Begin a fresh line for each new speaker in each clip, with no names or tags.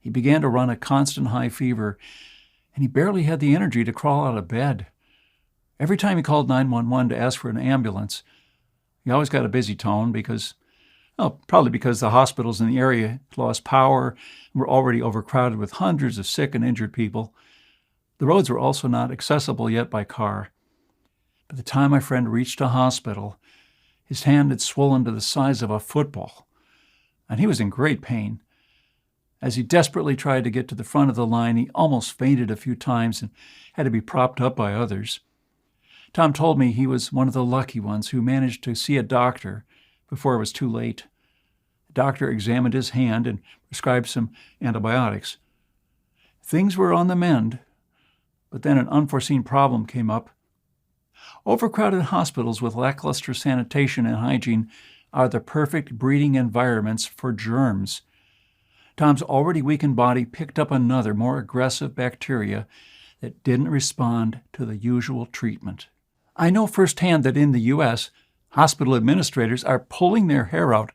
He began to run a constant high fever, and he barely had the energy to crawl out of bed. Every time he called 911 to ask for an ambulance, he always got a busy tone probably because the hospitals in the area had lost power and were already overcrowded with hundreds of sick and injured people. The roads were also not accessible yet by car. By the time my friend reached a hospital, his hand had swollen to the size of a football, and he was in great pain. As he desperately tried to get to the front of the line, he almost fainted a few times and had to be propped up by others. Tom told me he was one of the lucky ones who managed to see a doctor before it was too late. The doctor examined his hand and prescribed some antibiotics. Things were on the mend, but then an unforeseen problem came up. Overcrowded hospitals with lackluster sanitation and hygiene are the perfect breeding environments for germs. Tom's already weakened body picked up another, more aggressive bacteria that didn't respond to the usual treatment. I know firsthand that in the U.S., hospital administrators are pulling their hair out,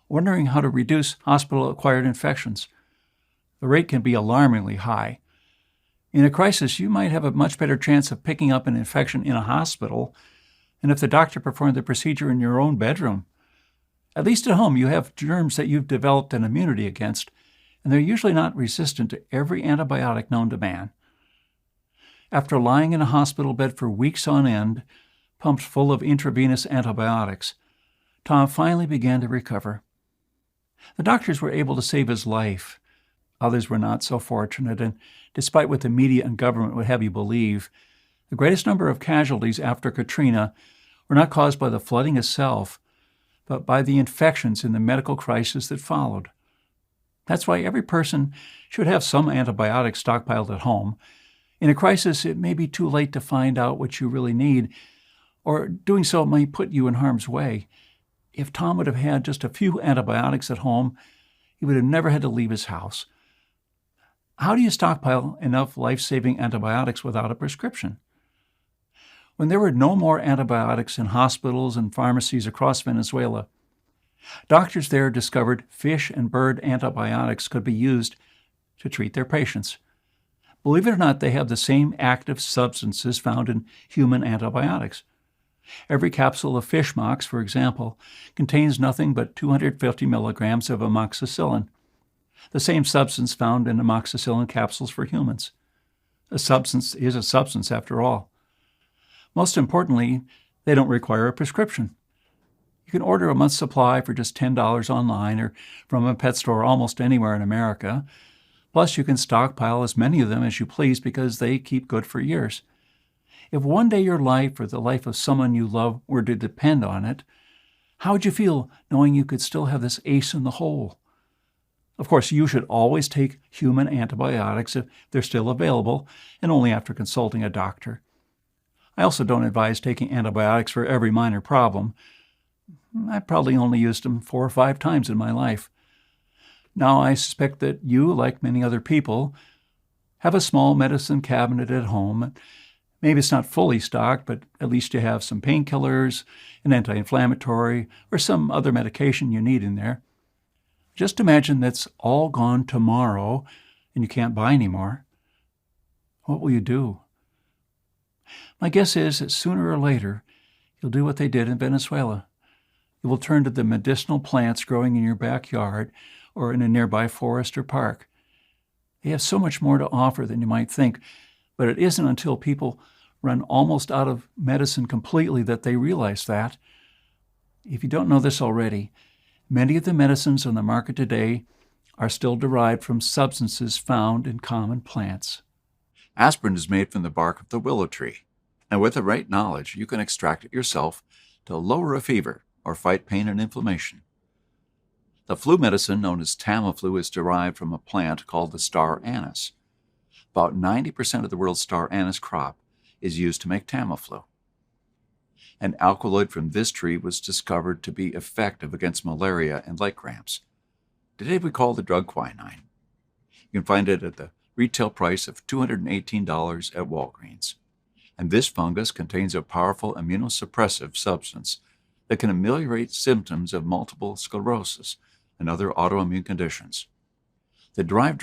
wondering how to reduce hospital-acquired infections. The rate can be alarmingly high. In a crisis, you might have a much better chance of picking up an infection in a hospital than if the doctor performed the procedure in your own bedroom. At least at home, you have germs that you've developed an immunity against, and they're usually not resistant to every antibiotic known to man. After lying in a hospital bed for weeks on end, pumped full of intravenous antibiotics, Tom finally began to recover. The doctors were able to save his life. Others were not so fortunate, and despite what the media and government would have you believe, the greatest number of casualties after Katrina were not caused by the flooding itself, but by the infections in the medical crisis that followed. That's why every person should have some antibiotics stockpiled at home. In a crisis, it may be too late to find out what you really need, or doing so may put you in harm's way. If Tom would have had just a few antibiotics at home, he would have never had to leave his house. How do you stockpile enough life-saving antibiotics without a prescription? When there were no more antibiotics in hospitals and pharmacies across Venezuela, doctors there discovered fish and bird antibiotics could be used to treat their patients. Believe it or not, they have the same active substances found in human antibiotics. Every capsule of fish mox, for example, contains nothing but 250 milligrams of amoxicillin, the same substance found in amoxicillin capsules for humans. A substance is a substance, after all. Most importantly, they don't require a prescription. You can order a month's supply for just $10 online or from a pet store almost anywhere in America. Plus, you can stockpile as many of them as you please because they keep good for years. If one day your life or the life of someone you love were to depend on it, how would you feel knowing you could still have this ace in the hole? Of course, you should always take human antibiotics if they're still available, and only after consulting a doctor. I also don't advise taking antibiotics for every minor problem. I probably only used them 4 or 5 times in my life. Now, I suspect that you, like many other people, have a small medicine cabinet at home. Maybe it's not fully stocked, but at least you have some painkillers, an anti-inflammatory, or some other medication you need in there. Just imagine that's all gone tomorrow and you can't buy any more. What will you do? My guess is that sooner or later, you'll do what they did in Venezuela. You will turn to the medicinal plants growing in your backyard or in a nearby forest or park. They have so much more to offer than you might think, but it isn't until people run almost out of medicine completely that they realize that. If you don't know this already, many of the medicines on the market today are still derived from substances found in common plants.
Aspirin is made from the bark of the willow tree, and with the right knowledge, you can extract it yourself to lower a fever or fight pain and inflammation. The flu medicine known as Tamiflu is derived from a plant called the star anise. About 90% of the world's star anise crop is used to make Tamiflu. An alkaloid from this tree was discovered to be effective against malaria and leg cramps. Today we call the drug quinine. You can find it at the retail price of $218 at Walgreens. And this fungus contains a powerful immunosuppressive substance that can ameliorate symptoms of multiple sclerosis and other autoimmune conditions. The derived